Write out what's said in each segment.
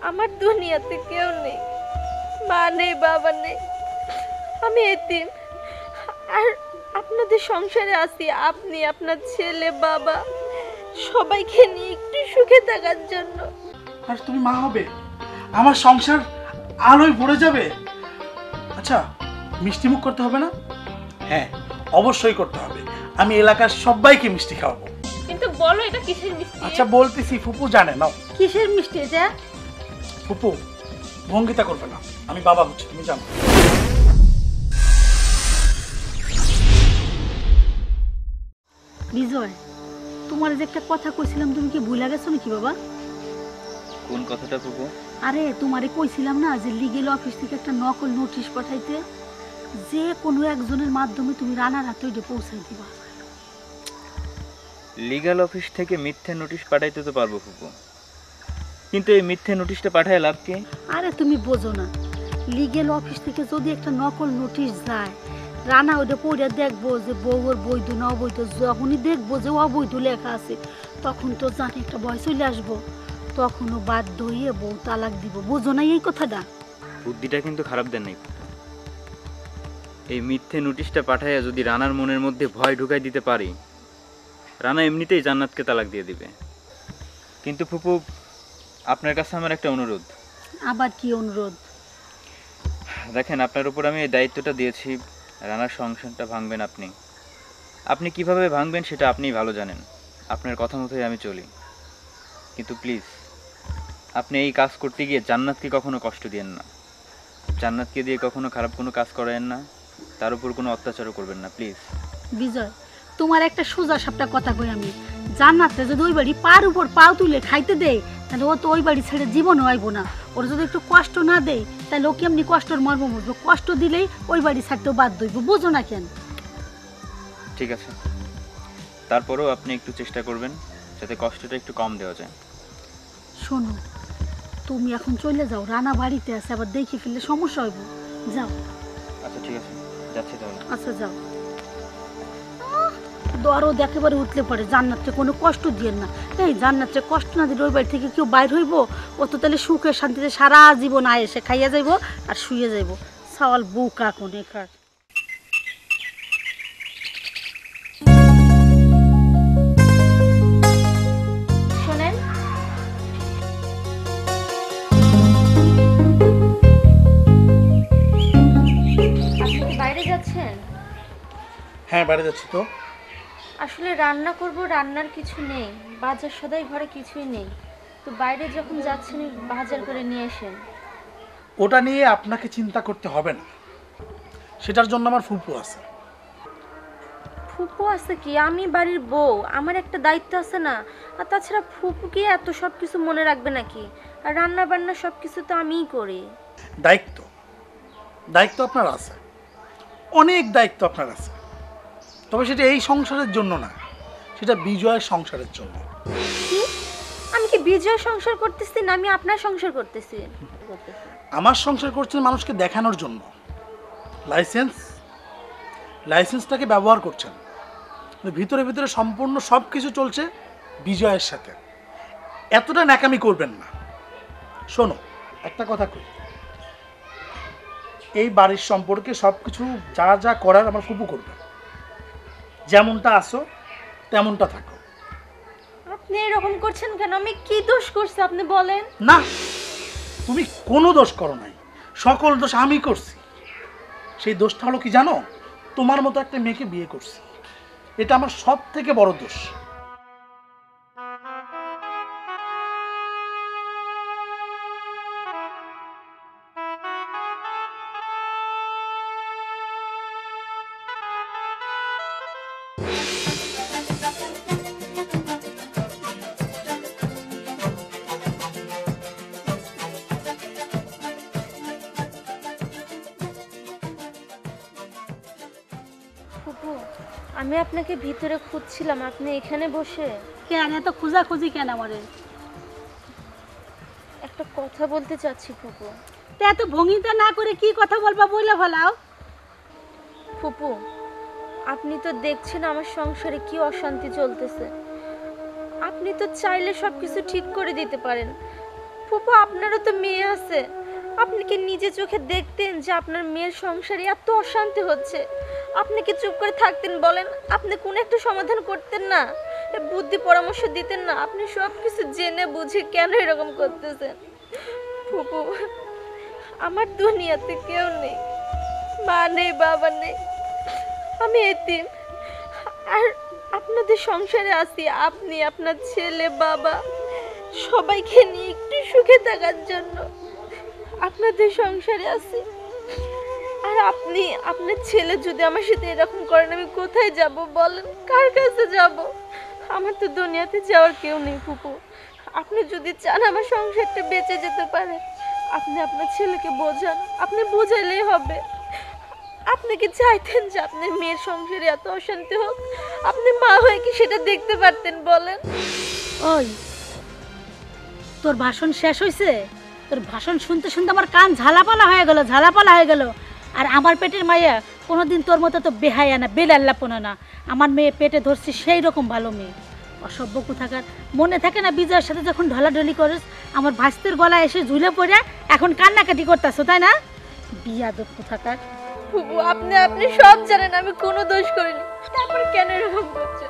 আমার দুনিয়াতে কেউ নেই, মা নেই, বাবা নেই, আমি এতিম। আর আপনাদের সংসারে আছি আপনি, আপনার ছেলে, বাবা, সবাইকে নিয়ে একটু সুখে থাকার জন্য। আর তুমি মা হবে, আমার সংসার আলোয় ভরে যাবে। আচ্ছা, মিষ্টি মুখ করতে হবে না? হ্যাঁ, অবশ্যই করতে হবে। আমি এলাকার সবাইকে মিষ্টি খাওয়াবো। কিন্তু বলো এটা কিসের মিষ্টি? আচ্ছা বলতেছি, ফুপু জানে না। কিসের মিষ্টি এটা? ফুপু ভঙ্গিতা করবে না, আমি বাবা হচ্ছে, তুমি জানো। বিজয়, তোমার যে একটা কথা কইছিলাম, তুমি কি ভুলে গেছো নাকি বাবা? কোন কথাটা ফুপু? আরে তোমারে কইছিলাম না যে লিগ্যাল অফিস থেকে একটা নকল নোটিশ পাঠাইতে, যে কোনো একজনের মাধ্যমে তুমি রানার হাতে ওইটা পৌঁছাই দিবা। লিগ্যাল অফিস থেকে মিথ্যে নোটিশ পাঠাইতে তো পারবো ফুপু, কিন্তু এই মিথ্যে নোটিশটা পাঠায় লাভ কি? আরে তুমি বোঝো না, লিগ্যাল অফিস থেকে যদি একটা নকল নোটিশ যায়, রানা ওইটা পড়ে দেখবো যে বউর বৈধ না অবৈধ। যখনই দেখবো যে অবৈধ লেখা আছে, তখন তো জানি একটা ভয় চলে আসবো, তখনও বাধ্য হয়ে বউ তালাক দিব। বোঝো না এই কথাটা? বুদ্ধিটা কিন্তু খারাপ দেন নাই। এই মিথ্যে নোটিশটা পাঠাইয়া যদি রানার মনের মধ্যে ভয় ঢুকাই দিতে পারি, রানা এমনিতেই জান্নাতকে তালাক দিয়ে দিবে। কিন্তু ফুপু, আপনার কাছে আমার একটা অনুরোধ। আবার কি অনুরোধ? দেখেন, আপনার উপর আমি এই দায়িত্বটা দিয়েছি, রানার সংসারটা ভাঙবেন আপনি। আপনি কিভাবে ভাঙবেন সেটা আপনিই ভালো জানেন। আপনার কথা মতোই আমি চলি, কিন্তু প্লিজ আপনি এই কাজ করতে গিয়ে জান্নাতকে কখনো কষ্ট দিয়েন না। জান্নাতকে দিয়ে কখনো খারাপ কোনো কাজ করেন না, তার উপর কোনো অত্যাচারও করবেন না, প্লিজ। বিজয়, তোমার একটা সোজা সাপটা কথা কই আমি, জান্নাতে যদি ওই বাড়ি পার উপর পাও তুলে খাইতে দেয়, তাহলে ও তো ওই বাড়ি ছেড়ে জীবনও আইব না। ওর যদি একটু কষ্ট না দেয়, তাহলে ও কেমনি কষ্টর মর্ম বুঝবো? কষ্ট দিলেই ওই বাড়ি ছাড়তেও বাধ্য হইব। বুঝো না কেন? ঠিক আছে, তারপরেও আপনি একটু চেষ্টা করবেন যাতে কষ্টটা একটু কম দেওয়া যায়। শোনো, তুমি এখন চলে যাও, রানা বাড়িতে আছে, আবার দেখে ফেললে সমস্যা হইব। যাও। আচ্ছা ঠিক আছে, যাচ্ছি তাহলে। আচ্ছা যাও। দরদ একেবারে উঠলে পড়ে, জান্নাতকে কোনো কষ্ট দিয়ে না। এই জান্নাতকে কষ্ট না দিলে ওই বাড়ি থেকে কেউ বাইর হইব? ও তো তাহলে সুখে শান্তিতে সারা জীবন আয় এসে খাইয়া যাইব আর শুয়ে যাইব। সওয়াল বুকা কোনে কার। শোনেন, আপনি কি বাইরে যাচ্ছেন? হ্যাঁ, বাইরে যাচ্ছি তো। আসলে রান্না করব, রান্নার কিছু নেই, বাজার সদাই ঘরে কিছুই নেই, তো বাইরে যখন যাচ্ছেন বাজার করে নিয়ে আসেন। ওটা নিয়ে আপনাকে চিন্তা করতে হবে না, সেটার জন্য আমার ফুপু আছে। ফুপু আছে কি? আমি বাড়ির বউ, আমার একটা দায়িত্ব আছে না? আর তাছাড়া ফুপু কি এত সব কিছু মনে রাখবে নাকি? আর রান্না বান্না সব কিছু তো আমিই করি। দায়িত্ব দায়িত্ব আপনার আছে, অনেক দায়িত্ব আপনার আছে, তবে সেটা এই সংসারের জন্য না, সেটা বিজয়ের সংসারের জন্য। কি? আমি কি বিজয় সংসার করতেছি না আমি আপনার সংসার করতেছি? আমার সংসার করছেন মানুষকে দেখানোর জন্য। লাইসেন্সটাকে ব্যবহার করছেন, ভিতরে ভিতরে সম্পূর্ণ সব কিছু চলছে বিজয়ের সাথে। এতটা ন্যাকামি করবেন না। শোনো, একটা কথা কই, এই বাড়ির সম্পর্কে সব কিছু যা যা করার আমার ফুপু করবে। যেমনটা আসো তেমনটা থাকো। আপনি এরকম করছেন কেন? আমি কি দোষ করছি আপনি বলেন? না, তুমি কোনো দোষ করো নাই, সকল দোষ আমি করছি। সেই দোষটা হলো কি জানো? তোমার মতো একটা মেয়েকে বিয়ে করছি, এটা আমার সব থেকে বড় দোষ। ফুপু, আমি আপনাকে ভিতরে খুঁজছিলাম, আপনি এখানে বসে। কেন এত খোঁজাখুঁজি কেন আমারে? একটা কথা বলতে চাচ্ছি ফুপু। তা এত ভঙ্গিতা না করে কি কথা বলবা বইলা ফেলাও। ফুপু, আপনি তো দেখছেন আমার সংসারে কি অশান্তি চলতেছে। আপনি তো চাইলে সবকিছু ঠিক করে দিতে পারেন। ফুপু আপনারও তো মেয়ে আছে, আপনি কি নিজে চোখে দেখতেন যে আপনার মেয়ের সংসারে এত অশান্তি হচ্ছে? আপনি কি চুপ করে থাকতেন বলেন? আপনি কোন একটা সমাধান করতেন না? বুদ্ধি পরামর্শ দিতেন না? আপনি সব কিছু জেনে বুঝে কেন এরকম করতেছেন? ফুপু, আমার দুনিয়াতে কেউ নেই, মা নেই, বাবা নেই, আমি এতিম। আর আপনাদের সংসারে আছি আপনি, আপনার ছেলে, বাবা, সবাইকে নিয়ে একটু সুখে থাকার জন্য আপনাদের সংসারে আছি। আর আপনি, আপনার ছেলে যদি আমার সাথে এরকম করেন, আমি কোথায় যাব বলেন? কার কাছে যাব? আমার তো দুনিয়াতে যাওয়ার কেউ নেই ফুপু। আপনি যদি চান আমার সংসারটা বেঁচে যেতে পারে, আপনি আপনার ছেলেকে বোঝান, আপনি বোঝাইলেই হবে। আপনি কি চাইতেন যে আপনার মেয়ের সংসারে এত অশান্তি হোক? আপনি মা হয়ে কি সেটা দেখতে পারতেন বলেন? ওই, তোর ভাষণ শেষ হয়েছে? তোর ভাষণ শুনতে শুনতে আমার কান ঝালাপালা হয়ে গেল, ঝালাপালা হয়ে গেল। আর আমার পেটের মাইয়া কোনোদিন তোর মতো তো বেহায়া না, বেলাল্লাপনা না। আমার মেয়ে পেটে ধরছি সেই রকম ভালো মেয়ে। অসভ্য কোথাকার। মনে থাকে না বিজয়ের সাথে যখন ঢলাঢলি করিস, আমার ভাস্তের গলায় এসে ঝুলে পড়ে এখন কান্নাকাটি করতেছো, তাই না? বিয়াদব কোথাকার। ফুপু, আপনি সব জানেন আমি কোনো দোষ করিনি, তারপরে কেন এরকম করছেন?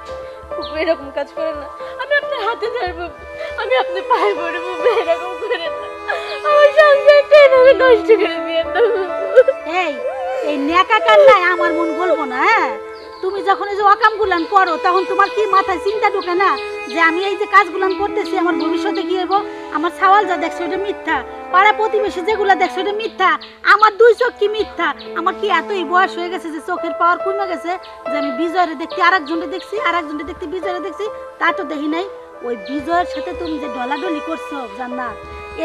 ফুপু, এরকম কাজ করেন না, আমি আপনার হাতে ধরবো, আমি আপনার পায়ে পড়ে, ফুপু এরকম করেন না, আমার সংসারটা এভাবে নষ্ট করে দিয়েন না ফুপু। এই নেকা কান্নায় আমার মন গলবো না। হ্যাঁ, তুমি যখন এই যে অকামগুলান করো তখন তোমার কি মাথায় চিন্তা ঢোকে না যে আমি এই যে কাজগুলান করতেছি আমার ভবিষ্যতে কি হইব? আমার ছাওয়াল যা দেখছো ওটা মিথ্যা, পাড়া প্রতিবেশী যেগুলা দেখছো ওটা মিথ্যা, আমার দুই চোখ কি মিথ্যা? আমার কি এতই বয়স হয়ে গেছে যে চোখের পাওয়ার কমে গেছে যে আমি বিজয়ের দেখতে আরেকজনকে দেখছি, আরেকজনকে দেখতে বিজয়ের দেখছি? তা তো দেখি নাই। ওই বিজয়ের সাথে তুমি যে ডলাডলি করছো জান্নাত,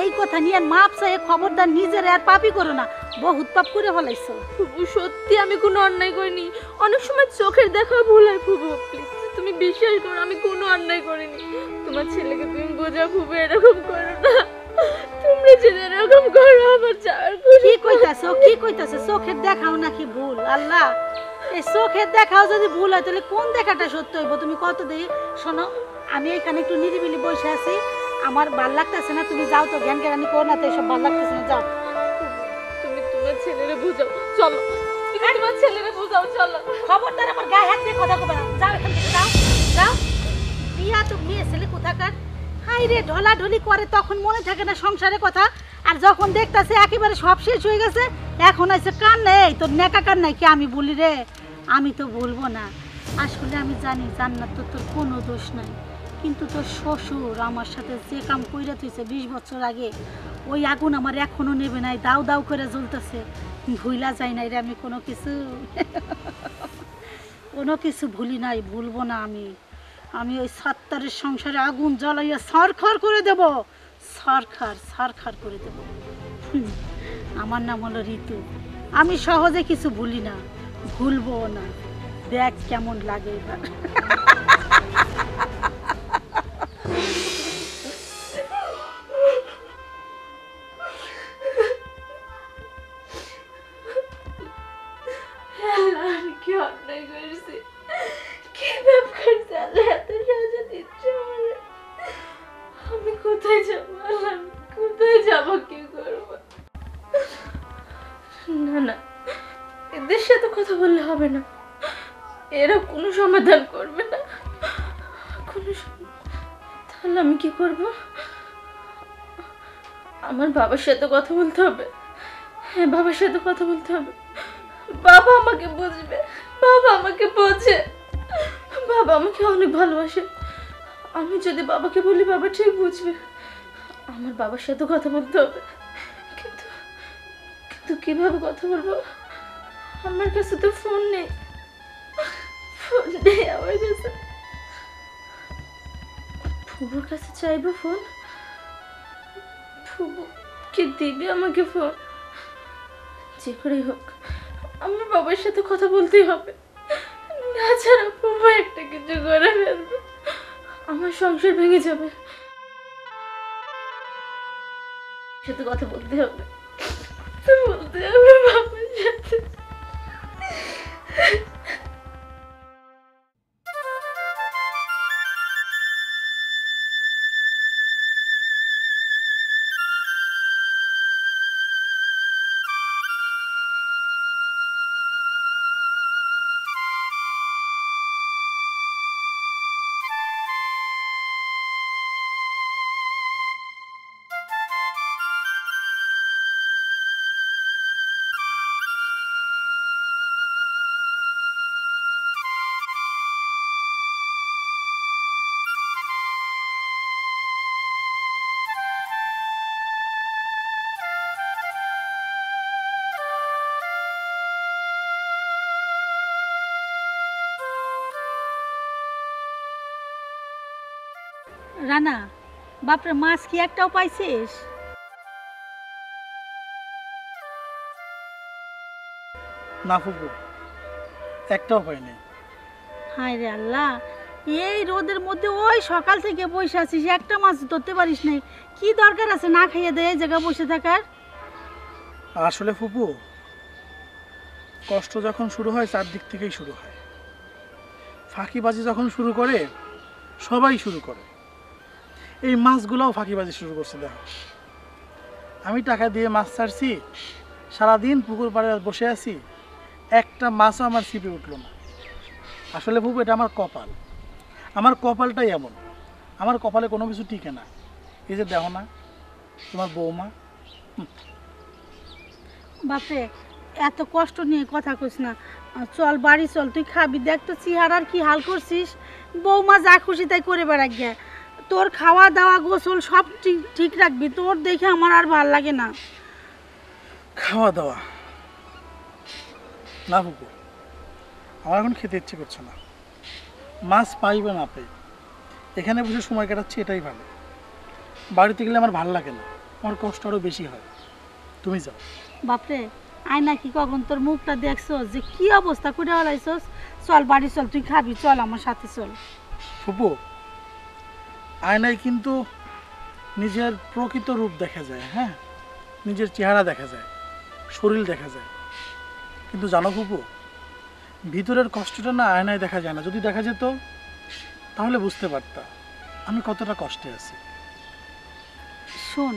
এই কথা নিয়ে মাপ চাই, খবরদার নিজের আর পাপই করো না, বহুত পাপ করে ফেলাইছো। ফুপু, সত্যি আমি কোনো অন্যায় করিনি, অনেক সময় চোখের দেখা ভুল হয় ফুপু, প্লিজ তুমি বিশ্বাস করো আমি কোনো অন্যায় করিনি। তোমার ছেলেকে তুমি বোঝাও ফুপু, এরকম করো না, তোমরা যদি এরকম করো আমার যাওয়ার কি কইতাছো, কি কইতাছো? চোখের দেখাও নাকি ভুল? আল্লাহ, এই চোখের দেখাও যদি ভুল হয় তাহলে কোন দেখাটা সত্য হইব? তুমি কত দেই। শোনো, আমি এখানে একটু নিরিবিলি বসে আছি, আমার ভাল লাগতেছে না, তুমি যাও তো, জ্ঞান জ্ঞানী করো না তো, এসব ভাল লাগতেছে না, যাও। তুমি তোমার ছেলেরে বুঝাও, চলো, তুমি তোমার ছেলেরে বুঝাও, চলো। খবরদার আমার গায়ে হাত দিয়ে কথা কবে না, যাও এখান থেকে, যাও যাও। বিয়া তো মেয়ে ছেলে কোথাকার। হাই রে, ঢলাঢলি করে তখন মনে থাকে না সংসারের কথা, আর যখন দেখতাছে একেবারে সব শেষ হয়ে গেছে এখন আছে কান নেই। তোর নেকা কান নাই কি আমি বলি রে? আমি তো বলবো না, আসলে আমি জানি জান্নাত তো তোর কোনো দোষ নাই, কিন্তু তোর শ্বশুর আমার সাথে যে কাম কইরা তুইছে 20 বছর আগে, ওই আগুন আমার এখনো নেবে নাই, দাউ দাউ করে জ্বলতেছে। ভুইলা যাই নাই রে আমি কোনো কিছু, কোনো কিছু ভুলি নাই, ভুলবো না আমি। আমি ওই সাত্তারের সংসারে আগুন জ্বালাইয়া সরখার করে দেব, সরখার করে দেব। আমার নাম হলো ঋতু, আমি সহজে কিছু ভুলি না, ভুলবো না। দেখ কেমন লাগে এবার। আমি কি অন্যায় করেছি? কি পাপ করছি? আল্লাহ এত সাজা দিচ্ছে আমারে। আমি কোথায় যাবো আল্লাহ? আমি কোথায় যাবো? কি করবো? না, এদের সাথে কথা বললে হবে না, এরা কোনো সমাধান করবে না, তাহলে আমি কি করব? আমার বাবার সাথে কথা বলতে হবে। হ্যাঁ, বাবার সাথে কথা বলতে হবে। বাবা আমাকে বুঝবে, বাবা আমাকে বোঝে, বাবা আমাকে অনেক ভালোবাসে। আমি যদি বাবাকে বলি বাবা ঠিক বুঝবে। আমার বাবার সাথে কথা বলতে হবে, কিন্তু কিন্তু কিভাবে কথা বলবো? আমার কাছে তো ফোন নেই, আমার কাছে। ফুবুর কাছে চাইবো ফোন, ফুবু কি দিবে আমাকে ফোন? যে করেই হোক আমার বাবার সাথে কথা বলতেই হবে, না ছাড়া ফুবু একটা কিছু করে ফেলবে, আমার সংসার ভেঙে যাবে। সাথে কথা বলতে হবে, বলতে হবে বাবার সাথে। রানা, বাপরে মাছ কি একটাও পাইছিস? না ফুপু, একটাও পাইনি। হায় রে আল্লাহ, এই রোদের মধ্যে ওই সকাল থেকে বসে আছিস, একটা মাছ ধরতে পারিস নাই। কি দরকার আছে না খাইয়ে দেয় এই জায়গায় বসে থাকার? আসলে ফুপু, কষ্ট যখন শুরু হয় চারদিক থেকেই শুরু হয়। ফাঁকিবাজি যখন শুরু করে সবাই শুরু করে। এই মাছগুলোও ফাঁকিবাজি শুরু করছে দেখো। আমি টাকা দিয়ে মাছ ছাড়ছি, সারাদিন পুকুর পাড়ে বসে আছি, একটা মাছও আমার ছিপে উঠলো না। আসলে ফুপু, এটা আমার কপাল। আমার কপালটাই এমন, আমার কপালে কোনো কিছু টিকে না। এই যে দেখো না তোমার বৌমা। বাপরে, এত কষ্ট নিয়ে কথা কইস না। চল বাড়ি চল, তুই খাবি। দেখ তো চেহারার কি হাল করছিস। বৌমা যা খুশি তাই করে বেড়াক গে। তোর খাওয়া দাওয়া গোসল সব ঠিক ঠিক রাখবি। তোর দেখে আমার আর ভাল লাগে না। খাওয়া দাওয়া না ফুপু, আমার এখন খেতে ইচ্ছে করছে না। মাছ পাই বা না পাই, এখানে বসে সময় কাটাচ্ছি, এটাই ভালো। বাড়িতে গেলে আমার ভালো লাগে না, আমার কষ্ট আরও বেশি হয়। তুমি যাও। বাপরে, আয়না কি কখন তোর মুখটা দেখছস যে কি অবস্থা করে হলাইছস? চল বাড়ি চল, তুই খাবি, চল আমার সাথে চল। ফুপু, আয়নায় কিন্তু নিজের প্রকৃত রূপ দেখা যায়। হ্যাঁ, নিজের চেহারা দেখা যায়, শরীর দেখা যায়, কিন্তু জানো ফুপু, ভিতরের কষ্টটা না আয়নায় দেখা যায় না। যদি দেখা যেত তাহলে বুঝতে পারতা আমি কতটা কষ্টে আছি। শোন,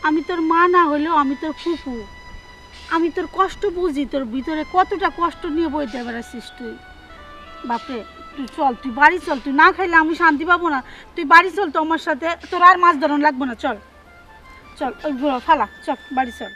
আমি তোর মা না হলেও আমি তোর ফুফু। আমি তোর কষ্ট বুঝি, তোর ভিতরে কতটা কষ্ট নিয়ে বইতে বেড়াচ্ছিস তুই। বাপরে, তুই চল, তুই বাড়ি চল। তুই না খাইলে আমি শান্তি পাবো না। তুই বাড়ি চল তো আমার সাথে, তোর আর মাছ ধরন লাগবো না। চল চল, ওই বুড়ো ফালা, চল বাড়ি চল।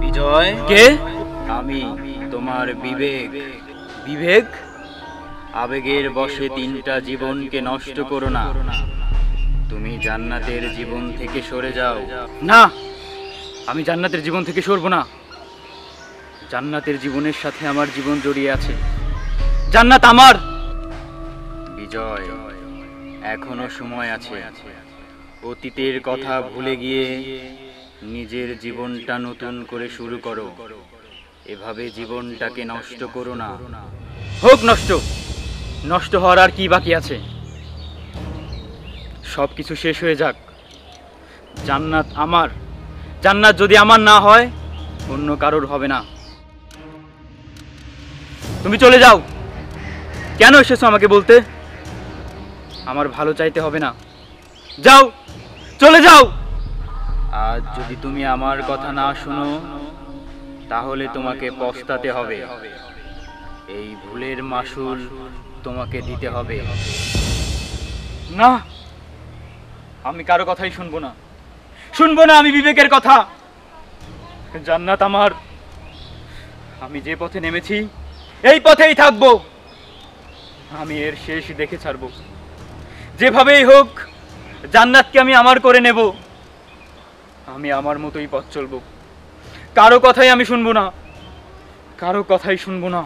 বিজয়, কে? আমি তোমার বিবেক। বিবেক? আবেগের বশে 3টা জীবনকে নষ্ট করো না। তুমি জান্নাতের জীবন থেকে সরে যাও। না, আমি জান্নাতের জীবন থেকে সরবো না। জান্নাতের জীবনের সাথে আমার জীবন জড়িয়ে আছে। জান্নাত আমার। বিজয়, এখনো সময় আছে। অতীতের কথা ভুলে গিয়ে নিজের জীবনটা নতুন করে শুরু করো। এভাবে জীবনটাকে নষ্ট করো না। হোক নষ্ট। নষ্ট হওয়ার আর কি বাকি আছে? সব কিছু শেষ হয়ে যাক। জান্নাত আমার। জান্নাত যদি আমার না হয়, অন্য কারোর হবে না। তুমি চলে যাও। কেন এসেছো আমাকে বলতে? আমার ভালো চাইতে হবে না। যাও, চলে যাও। আজ যদি তুমি আমার কথা না শোনো, তাহলে তোমাকে পস্তাতে হবে। এই ভুলের মাসুল তোমাকে দিতে হবে। না, আমি কারো কথাই শুনবো না। শুনবো না আমি বিবেকের কথা। জান্নাত আমার। আমি যে পথে নেমেছি এই পথেই থাকবো। আমি এর শেষ দেখে ছাড়বো। যেভাবেই হোক জান্নাতকে আমি আমার করে নেব। আমি আমার মতোই পথ চলবো। কারো কথাই আমি শুনবো না। কারো কথাই শুনবো না।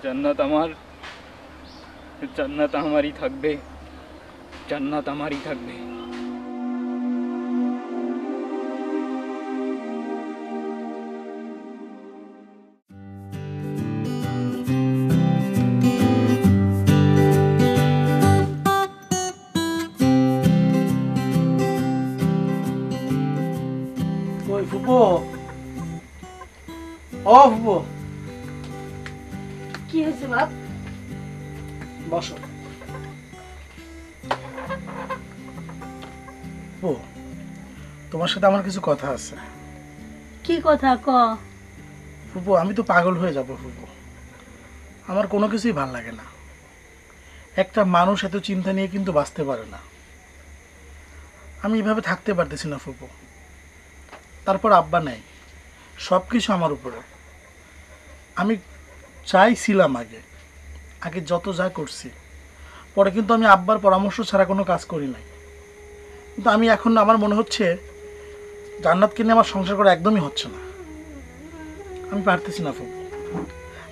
জান্নাত আমার। জান্নাত আমারই থাকবে। জান্নাত আমারই থাকবে। ওই ফুপু, ও ফুপু, কি হয়েছে বাপ? বসো। ফুপু, তোমার সাথে আমার কিছু কথা আছে। কি কথা ক? ফুপু আমি তো পাগল হয়ে যাব ফুপু, আমার কোনো কিছুই ভাল লাগে না। একটা মানুষ এত চিন্তা নিয়ে কিন্তু বাঁচতে পারে না। আমি এভাবে থাকতে পারতেছি না ফুপু। তারপর আব্বা নেই, সব কিছু আমার উপরে। আমি চাইছিলাম আগে আগে যত যা করছি, পরে কিন্তু আমি আব্বার পরামর্শ ছাড়া কোনো কাজ করি নাই। কিন্তু আমি এখন আমার মনে হচ্ছে জান্নাতকে নিয়ে আমার সংসার করা একদমই হচ্ছে না। আমি পারতেছি না ফুপু,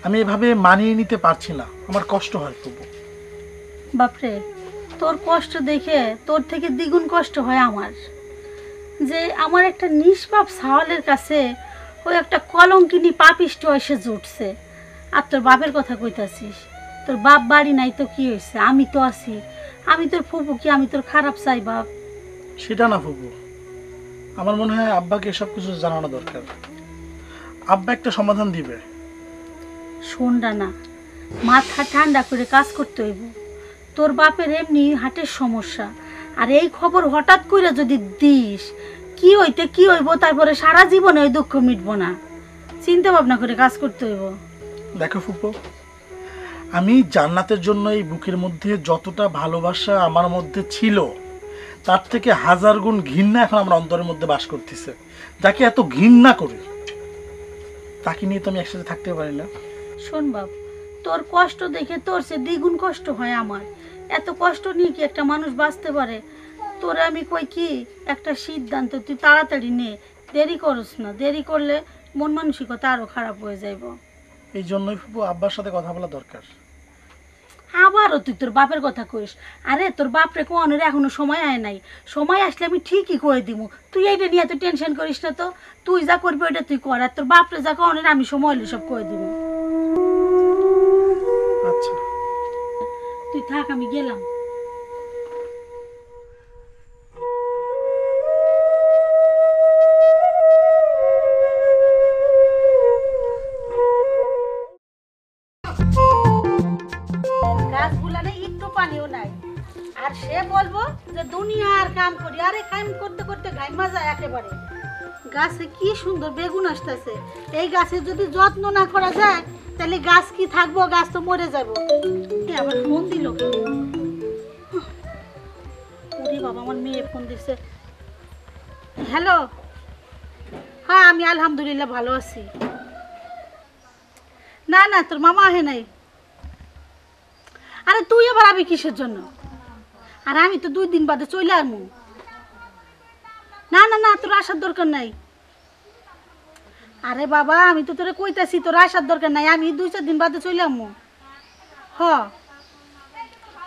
আমি এভাবে মানিয়ে নিতে পারছি না, আমার কষ্ট হয় ফুপু। বাপরে, তোর কষ্ট দেখে তোর থেকে দ্বিগুণ কষ্ট হয় আমার। যে আমার একটা নিষ্পাপ সাওয়ালের কাছে ওই একটা কলঙ্কিনী পাপিষ্ট এসে জুটছে, আর তোর বাপের কথা কইতাছিস। তোর বাপ বাড়ি নাই তো কি হয়েছে, আমি তো আছি। আমি তোর ফুপু কি আমি তোর খারাপ চাই বাপ? সেটা না ফুপু, আমার মনে হয় আব্বাকে এসব কিছু জানানো দরকার। আব্বা একটা সমাধান দিবে। শোনরা না, মাথা ঠান্ডা করে কাজ করতে হইব। তোর বাপের এমনি হার্টের সমস্যা, আর এই খবর হঠাৎ করে যদি দিস, কি হইতে কি হইব, তারপরে সারা জীবনে ওই দুঃখ মিটবো না। চিন্তা ভাবনা করে কাজ করতে হইব। দেখো ফুপু, আমি জান্নাতের জন্য এই বুকের মধ্যে যতটা ভালোবাসা আমার মধ্যে ছিল, তার থেকে হাজার গুণ ঘৃণা এখন আমার অন্তরের মধ্যে বাস করতেছে। যাকে এত ঘৃণা করি, তাকে নিয়ে তো আমি একসাথে থাকতে পারি না। শোন বাপ, তোর কষ্ট দেখে তোর সে দ্বিগুণ কষ্ট হয় আমার। এত কষ্ট নিয়ে কি একটা মানুষ বাঁচতে পারে? তোরে আমি কই কি, একটা সিদ্ধান্ত তুই তাড়াতাড়ি নে, দেরি করস না। দেরি করলে মন মানসিকতা আরো খারাপ হয়ে যাইব। এই জন্যই ফুপু আব্বার সাথে কথা বলা দরকার। আবারও তুই তোর বাপের কথা কইস। আরে তোর বাপরে কোয়ানোর এখনো সময় আয় নাই, সময় আসলে আমি ঠিকই করে দিব। তুই এইটা নিয়ে এত টেনশন করিস না তো। তুই যা করবি ওইটা তুই কর, আর তোর বাপরে যা কোয়ানোর আমি সময় হলে সব করে দিব। আচ্ছা তুই থাক, আমি গেলাম। গাছগুলানে একটু পানিও নাই, আর সে বলবো যে দুনিয়ার কাম করি। আরে কাম করতে করতে ঘাইমা যায় একেবারে। গাছে কি সুন্দর বেগুন আসতেছে, এই গাছের যদি যত্ন না করা যায় তাহলে গাছ কি থাকবো, গাছ তো মরে যাবো। আবার ফোন দিল কে? ওরে বাবা, আমার মেয়ে ফোন দিচ্ছে। হ্যালো, হ্যাঁ আমি আলহামদুলিল্লাহ ভালো আছি। না না, তোর মামা আহে নাই। আরে তুই আবার আবি কিসের জন্য? আর আমি তো 2 দিন বাদে চলে আসবো। না না না, তোর আসার দরকার নাই। আরে বাবা, আমি তো তোরে কইতাছি তোর আসার দরকার নাই, আমি 2-4 দিন বাদে চলে আসবো। হ,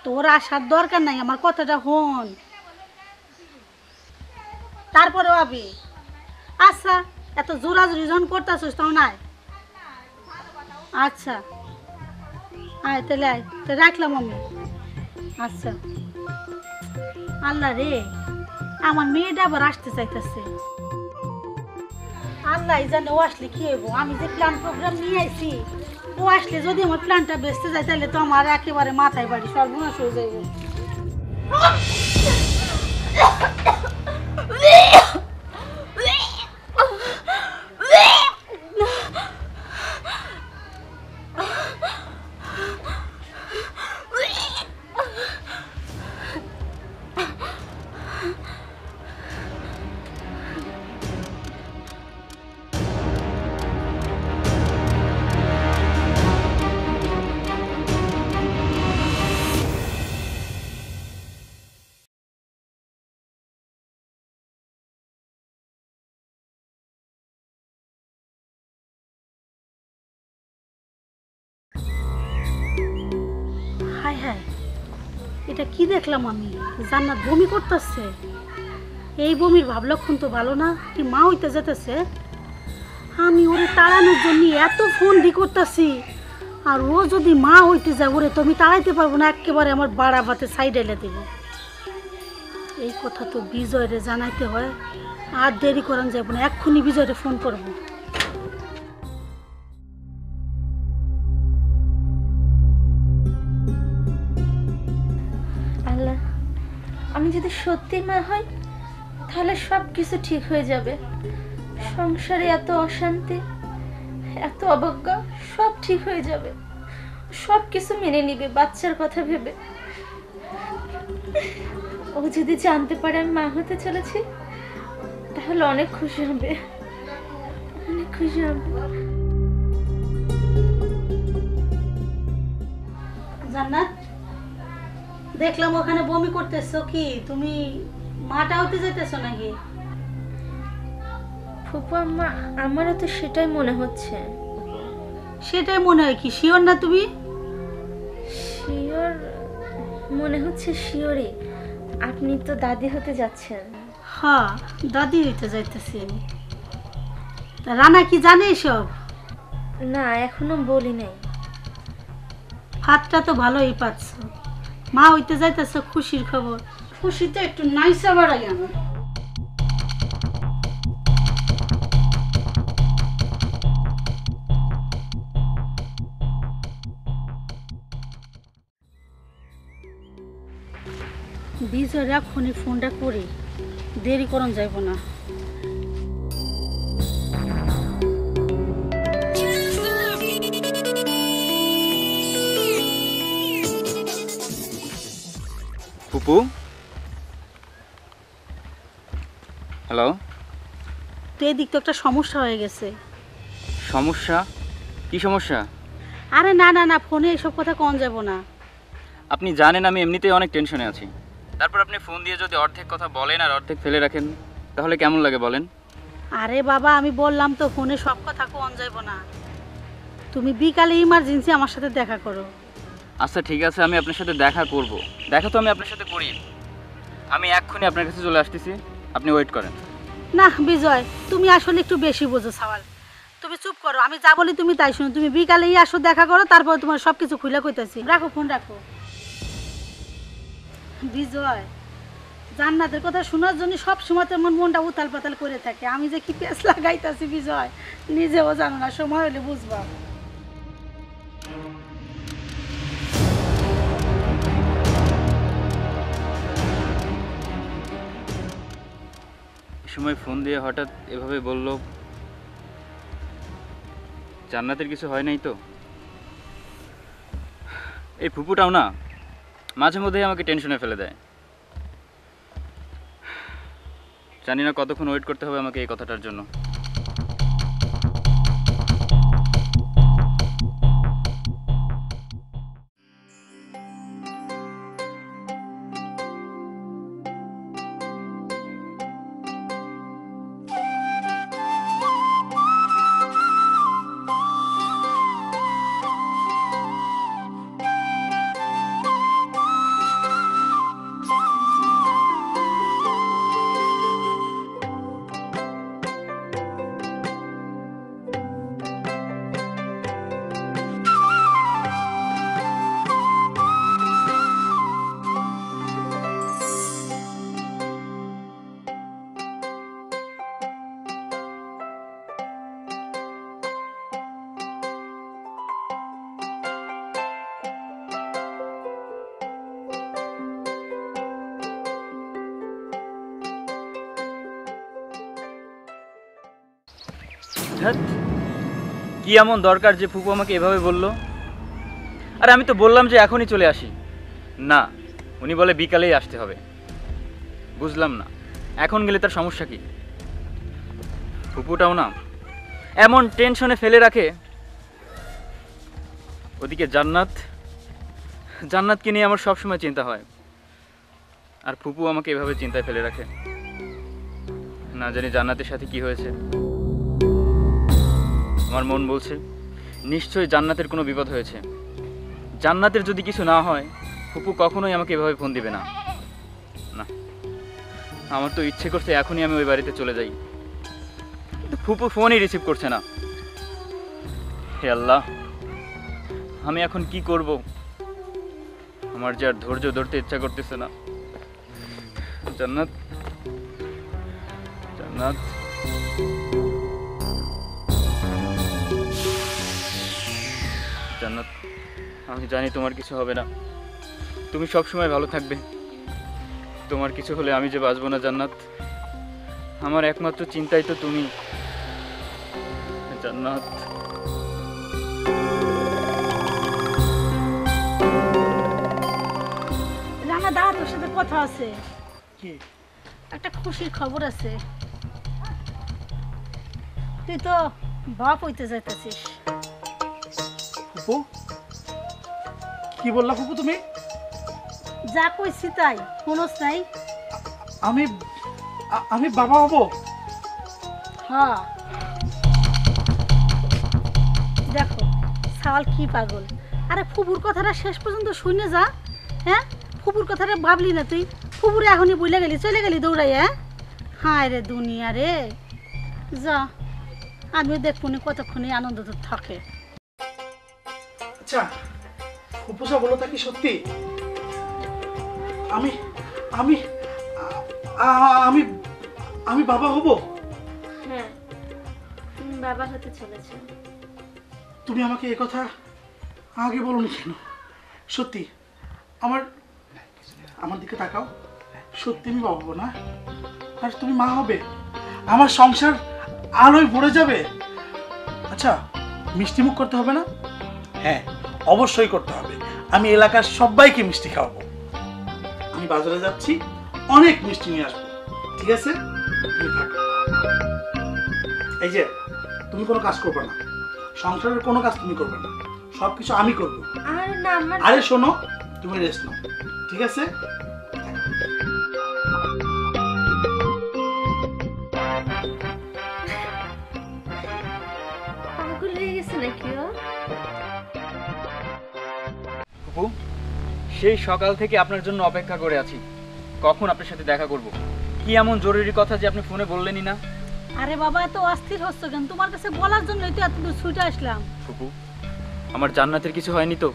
তোর আসার দরকার নাই, আমার কথাটা হন, তারপরেও আবি। আচ্ছা, এত জোরাজুরি যখন করতেছিস তাও নাই। আচ্ছা আয় তাহলে, আয় তো, রাখলাম আমি। আচ্ছা। আল্লাহ রে, আমার মেয়েটা আবার আসতে চাইতেছে। আল্লাহ জানে ও আসলে কি হইব। আমি যে প্ল্যান প্রোগ্রাম নিয়ে আইছি, ও আসলে যদি আমার প্ল্যানটা বেচতে যায় তাহলে তো আমার একেবারে মাথায় বাড়ি সর্বনাশ হয়ে যাইব। হায় হায়, এটা কি দেখলাম আমি? জান্নাত বমি করতেছে। এই বমির ভাব লক্ষণ তো ভালো না। কি মা হইতে যেতেছে? আমি ওরে তাড়ানোর জন্য এত ফোন দি করতেছি, আর ও যদি মা হইতে যায় ওরে তো আমি তাড়াইতে পারবো না, একেবারে আমার বাড়া ভাতে সাইডে এলে দেব। এই কথা তো বিজয়রে জানাইতে হয়, আর দেরি করান যাবো না, এক্ষুনি বিজয়রে ফোন করবো। আল্লাহ, আমি যদি সত্যি মা হই তাহলে সব কিছু ঠিক হয়ে যাবে। সংসারে এত অশান্তি, এত অবজ্ঞা, সব ঠিক হয়ে যাবে, সব কিছু মেনে নিবে বাচ্চার কথা ভেবে। ও যদি জানতে পারে আমি মা হতে চলেছি তাহলে অনেক খুশি হবে, অনেক খুশি হবে। জান্নাত, দেখলাম ওখানে বমি করতেছো, কি তুমি মাটা হতে যেতেছো নাকি? ফুপু আম্মা, আমারও তো সেটাই মনে হচ্ছে। সেটাই মনে হয়, কি শিওর না তুমি? শিওর মনে হচ্ছে, শিওরই। আপনি তো দাদি হতে যাচ্ছেন। হ্যাঁ, দাদি হইতে যাইতেছি আমি। তা রানা কি জানে এসব? না, এখনো বলি নাই। ভাতটা তো ভালোই পাচ্ছ, মা হইতে যাইতেছ, খুশির খবর। খুশিতে একটু নাইসা বাড়াই আমার। বিজয় এখনই ফোনটা করি, দেরি করন যাইব না। ফুপু, হ্যালো। তো এদিক তো একটা সমস্যা হয়ে গেছে। সমস্যা? কি সমস্যা? আরে না না না, ফোনে এসব কথা কম যাব না। আপনি জানেন আমি এমনিতেই অনেক টেনশনে আছি, তারপর আপনি ফোন দিয়ে যদি অর্ধেক কথা বলেন আর অর্ধেক ফেলে রাখেন তাহলে কেমন লাগে বলেন? আরে বাবা, আমি বললাম তো ফোনে সব কথা কম যাব না। তুমি বিকালে ইমার্জেন্সি আমার সাথে দেখা করো। আচ্ছা ঠিক আছে, আমি আপনার সাথে দেখা করব। দেখা তো আমি আপনার সাথে করি। আমি এক্ষুনি আপনার কাছে চলে আসতেছি, আপনি ওয়েট করেন। না বিজয়, তুমি আসলে একটু বেশি বোঝো সওয়াল। তুমি চুপ করো, আমি যা বলি তুমি তাই শুনো। তুমি বিকালেই আসো, দেখা করো, তারপর তোমার সব কিছু খুলে কইতাছি। রাখো ফোন, রাখো। বিজয়, জান্নাতের কথা শোনার জন্য সব সময় তেমন মনটা উতাল পাতাল করে থাকে। আমি যে কি পেঁচ লাগাইতাছি বিজয়, নিজেও জানো না, সময় হলে বুঝবা। এই সময় ফোন দিয়ে হঠাৎ এভাবে বলল, জান্নাতের কিছু হয় নাই তো? এই ফুপুটাও না মাঝে মধ্যেই আমাকে টেনশনে ফেলে দেয়। জানি না কতক্ষণ ওয়েট করতে হবে আমাকে এই কথাটার জন্য। ধ্যাৎ, কি এমন দরকার যে ফুপু আমাকে এভাবে বললো? আর আমি তো বললাম যে এখনই চলে আসি। না, উনি বলে বিকালেই আসতে হবে। বুঝলাম না এখন গেলে তার সমস্যা কি? ফুপুটাও না এমন টেনশনে ফেলে রাখে। ওদিকে জান্নাতকে নিয়ে আমার সবসময় চিন্তা হয়, আর ফুপু আমাকে এভাবে চিন্তায় ফেলে রাখে। না জানি জান্নাতের সাথে কি হয়েছে। আমার মন বলছে নিশ্চয়ই জান্নাতের কোনো বিপদ হয়েছে। জান্নাতের যদি কিছু না হয় ফুপু কখনোই আমাকে এভাবে ফোন দিবে না। না, আমার তো ইচ্ছে করছে এখনই আমি ওই বাড়িতে চলে যাই, কিন্তু ফুপু ফোনই রিসিভ করছে না। হে আল্লাহ, আমি এখন কি করব? আমার যে আর ধৈর্য ধরতে ইচ্ছা করতেছে না। জান্নাত, জান্নাত, জান্নাত, আমি জানি তোমার কিছু হবে না, তুমি সব সময় ভালো থাকবে। তোমার কিছু হলে আমি যে বাঁচবো না জান্নাত। আমার একমাত্র চিন্তাই তো তুমি। জান্নাত। না দাঁড়া, তোর সাথে কথা আছে। কি? একটা খুশির খবর আছে। তুই তো বাপ হইতে যাইতেছিস। ফুপু, কি বললা ফুপু তুমি? যা কইছি তাই শুনোস নাই? আমি আমি বাবা হব? হ্যাঁ, দেখো সাল কি পাগল। আরে ফুপুর কথাটা শেষ পর্যন্ত শুনে যা। হ্যাঁ, ফুপুর কথাটা ভাবলি না তুই? ফুপুরে এখনই বলে গেলি, চলে গেলি দৌড়াই। হ্যাঁ হায় রে দুনিয়া রে, যা আমিও দেখবনি কতক্ষণে আনন্দ তো থাকে। আচ্ছা ফুপু যা বলো তা কি সত্যি? আমি আমি আমি আমি বাবা হব? হ্যাঁ, তুমি বাবা হতে চলেছো। তুমি আমাকে এ কথা আগে বলোনি কেন? সত্যি আমার আমার দিকে তাকাও, সত্যি আমি বাবা হবো না? আর তুমি মা হবে, আমার সংসার আলোয় ভরে যাবে। আচ্ছা মিষ্টি মুখ করতে হবে না? হ্যাঁ অবশ্যই করতে হবে। আমি এলাকার সবাইকে মিষ্টি খাওয়াবো। আমি বাজারে যাচ্ছি, অনেক মিষ্টি নিয়ে আসবো। ঠিক আছে, তুমি থাকো। এই যে তুমি কোনো কাজ করবে না, সংসারের কোনো কাজ তুমি করবে না, সবকিছু আমি করবো। আর না আমার আরে শোনো, তুমি রেস্ট নাও, ঠিক আছে? পাগল হয়ে গেছে নাকি ও? ফুপু, সেই সকাল থেকে আপনার জন্য অপেক্ষা করে আছি, কখন আপনার সাথে দেখা করব। কি এমন জরুরি কথা যে আপনি ফোনে বললেনই না? আরে বাবা এত অস্থির হচ্ছে কেন? তোমার কাছে বলার জন্যই তো এত দূর ছুটে আসলাম। ফুপু, আমার জান্নাতের কিছু হয়নি তো?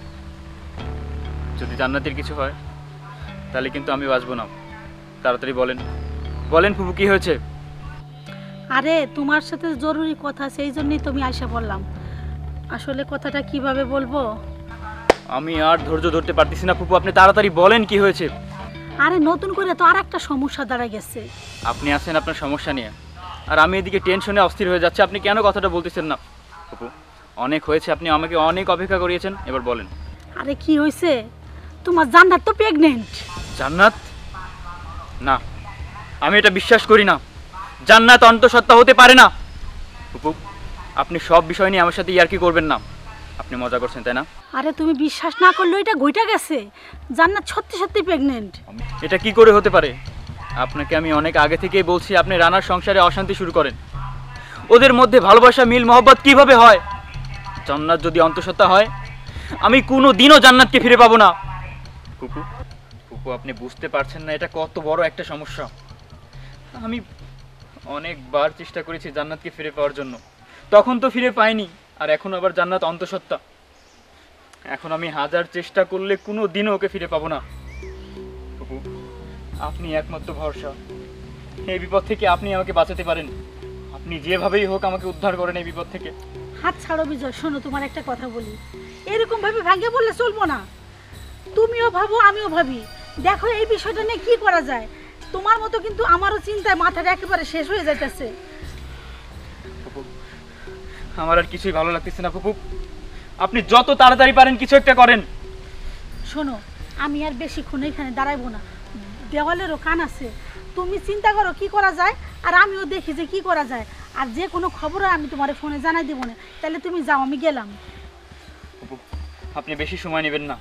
যদি জান্নাতের কিছু হয় তাহলে কিন্তু আমি বাঁচবো না। তাড়াতাড়ি বলেন, বলেন ফুপু কি হয়েছে? আরে তোমার সাথে জরুরি কথা, সেই জন্যই তুমি আইসা বললাম। আসলে কথাটা কিভাবে বলবো? আমি আর ধৈর্য ধরতে পারতেছি না ফুপু, আপনি তাড়াতাড়ি বলেন কি হয়েছে। আরে নতুন করে তো আর একটা সমস্যা দাঁড়া গেছে। আপনি আছেন আপনার সমস্যা নিয়ে, আর আমি এদিকে টেনশনে অস্থির হয়ে যাচ্ছে। আপনি কেন কথাটা বলতেছেন না? ফুপু অনেক হয়েছে, আপনি আমাকে অনেক অপেক্ষা করিয়েছেন, এবার বলেন। আরে কি হয়েছে? তোমার জান্নাত তো প্রেগনেন্ট। জান্নাত? না, আমি এটা বিশ্বাস করি না। জান্নাত অন্তঃসত্ত্বা হতে পারে না। ফুপু আপনি সব বিষয় নিয়ে আমার সাথে ইয়ার্কি করবেন না। আপনি মজা করছেন তাই না? আরে তুমি বিশ্বাস না করলেও এটা গইটা গেছে। জান্নাত সত্যি সত্যি প্রেগনেন্ট। এটা কি করে হতে পারে? আপনাকে আমি অনেক আগে থেকেই বলছি আপনি রানার সংসারে অশান্তি শুরু করেন। ওদের মধ্যে ভালোবাসা মিল মহব্বত কিভাবে হয়? জান্নাত যদি অন্তঃসত্ত্বা হয়, আমি কোনো দিনও জান্নাতকে ফিরে পাবো না। ফুপু ফুপু আপনি বুঝতে পারছেন না এটা কত বড় একটা সমস্যা। আমি অনেকবার চেষ্টা করেছি জান্নাতকে ফিরে পাওয়ার জন্য, তখন তো ফিরে পাইনি, আর এখন আবার জান্নাত অন্তঃসত্ত্বা। এখন আমি হাজার চেষ্টা করলে কোনো দিনও ওকে ফিরে পাবো না। ফুপু আপনি একমাত্র ভরসা, এই বিপদ থেকে আপনি আমাকে বাঁচাতে পারেন। আপনি যেভাবেই হোক আমাকে উদ্ধার করেন এই বিপদ থেকে। হাত ছাড়ো বিজয়, শোনো তোমার একটা কথা বলি। এরকম ভাবে ভাঙে বললে চলবো না। তুমিও ভাবো আমিও ভাবি, দেখো এই বিষয়টা নিয়ে কি করা যায়। তোমার মতো কিন্তু আমারও চিন্তায় মাথাটা একেবারে শেষ হয়ে যাইতেছে। ফুপু আমার আর কিছুই ভালো লাগতেছে না ফুপু, আপনি যত তাড়াতাড়ি পারেন কিছু একটা করেন। শোনো, আমি আর বেশিক্ষণ এখানে দাঁড়াইবো না, দেওয়ালেরও কান আছে। তুমি চিন্তা করো কি করা যায়, আর আমিও দেখি যে কি করা যায়। আর যে কোনো খবর আমি তোমার ফোনে জানাই দিব না। তাহলে তুমি যাও, আমি গেলাম। ফুপু আপনি বেশি সময় নেবেন না,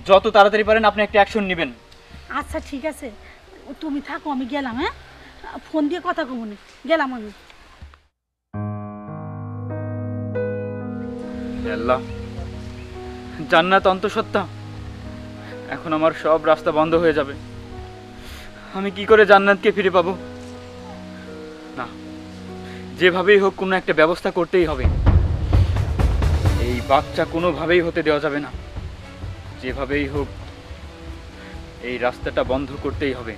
যত তাড়াতাড়ি পারেন আপনি একটা অ্যাকশন নেবেন। আচ্ছা ঠিক আছে, তুমি থাকো, আমি গেলাম। হ্যাঁ, ফোন দিয়ে কথা কমো না, গেলাম আমি। আল্লাহ, জান্নাত অন্তঃসত্ত্বা, এখন আমার সব রাস্তা বন্ধ হয়ে যাবে। আমি কি করে জান্নাতকে ফিরে পাবো? না, যেভাবেই হোক কোনো একটা ব্যবস্থা করতেই হবে। এই বাচ্চা কোনোভাবেই হতে দেওয়া যাবে না। যেভাবেই হোক এই রাস্তাটা বন্ধ করতেই হবে।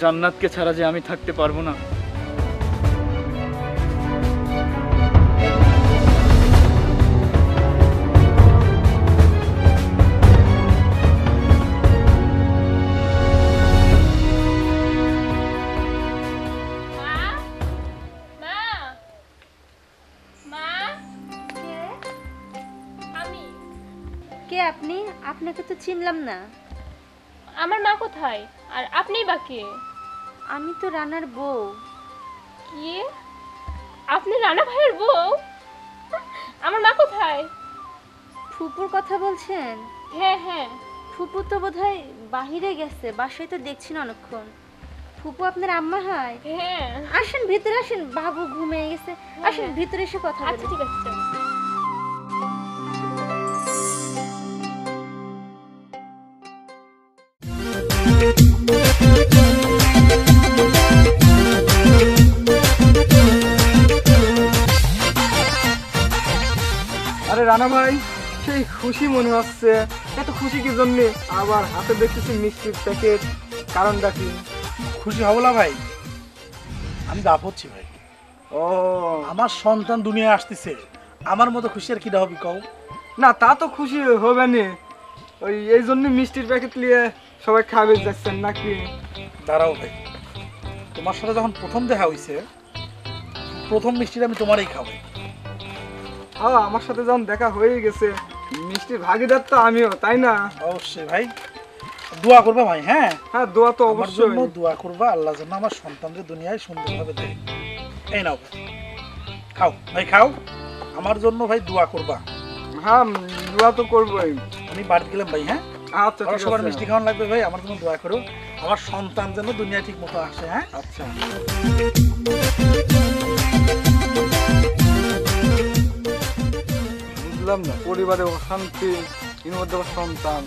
জান্নাতকে ছাড়া যে আমি থাকতে পারবো না। কে আপনি? আপনাকে তো চিনলাম না। আমার মা কোথায়? আর আপনিই বা কে? আমি তো রানার বউ। কি? আপনি রানা ভাইয়ের বউ? আমার মা কোথায়? ফুপুর কথা বলছেন? হ্যাঁ হ্যাঁ। ফুপু তো বোধহয় বাহিরে গেছে, বাসায় তো দেখছি না অনেকক্ষণ। ফুপু আপনার আম্মা হয়? হ্যাঁ। আসেন ভিতরে আসেন, বাবু ঘুমিয়ে গেছে। আসেন হ্যাঁ। ভিতরে এসে কথা আচ্ছা বলি। ঠিক আছে চল। আরে রানা ভাই, সেই খুশি মনে হচ্ছে। এত খুশি কি জন্যে? আবার হাতে দেখতেছি মিষ্টির প্যাকেট, কারণটা কি? খুশি হব না ভাই, আমি দাপ হচ্ছি ভাই। ও আমার সন্তান দুনিয়ায় আসতেছে, আমার মতো খুশি আর কিটা হবি কও? না, তা তো খুশি হবে না। ওই এই জন্য মিষ্টির প্যাকেট নিয়ে সবাই খাবে যাচ্ছেন নাকি? দাঁড়াও ভাই, তোমার সাথে যখন প্রথম দেখা হয়েছে, প্রথম মিষ্টিটা আমি তোমারই খাওয়াই। হ্যাঁ, আমার সাথে যখন দেখা হয়ে গেছে, মিষ্টির ভাগিদার তো আমিও, তাই না? অবশ্যই ভাই, দোয়া করবা ভাই। হ্যাঁ, হ্যাঁ, দোয়া তো আমার জন্য অবশ্যই। দোয়া করবা, আল্লাহ যেন আমার সন্তানদের দুনিয়ায় সুন্দরভাবে দেয়। এই নাও ভাই, খাও ভাই খাও, আমার জন্য ভাই দোয়া করবা। হ্যাঁ, দোয়া তো করবোই। আমি বাড়িতে গেলাম ভাই। হ্যাঁ, আচ্ছা ঠিক সবার আছে। মিষ্টি খাওয়ান লাগবে ভাই, আমার জন্য দোয়া করো, আমার সন্তান যেন দুনিয়া ঠিক মতো আসে। হ্যাঁ, আচ্ছা। বুঝলাম না, পরিবারে অশান্তি, এর মধ্যে আবার সন্তান,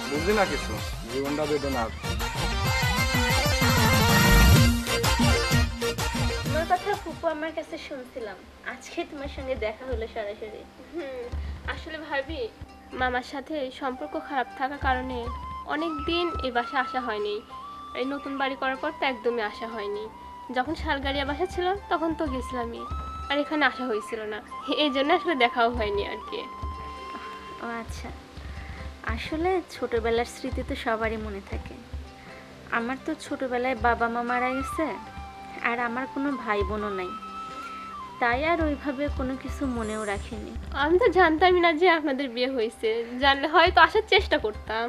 বুঝলি না কিছু, জীবনটা বেদনার। তোমার কথা ফুপু আমার কাছে শুনছিলাম, আজকে তোমার সঙ্গে দেখা হলো সরাসরি। আসলে ভাবি, মামার সাথে সম্পর্ক খারাপ থাকার কারণে অনেক দিন এই বাসায় আসা হয়নি। এই নতুন বাড়ি করার পর তো একদমই আসা হয়নি। যখন শালগাড়িয়া বাসা ছিল তখন তো গেছিলামই, আর এখানে আসা হয়েছিল না, এই জন্য আসলে দেখাও হয়নি আর কি। ও আচ্ছা, আসলে ছোটবেলার স্মৃতি তো সবারই মনে থাকে। আমার তো ছোটবেলায় বাবা মা মারা গেছে, আর আমার কোনো ভাই বোনও নাই, তাই আর ওইভাবে কোনো কিছু মনেও রাখিনি। আমি তো জানতামই না যে আপনাদের বিয়ে হয়েছে, জানলে হয়তো আসার চেষ্টা করতাম।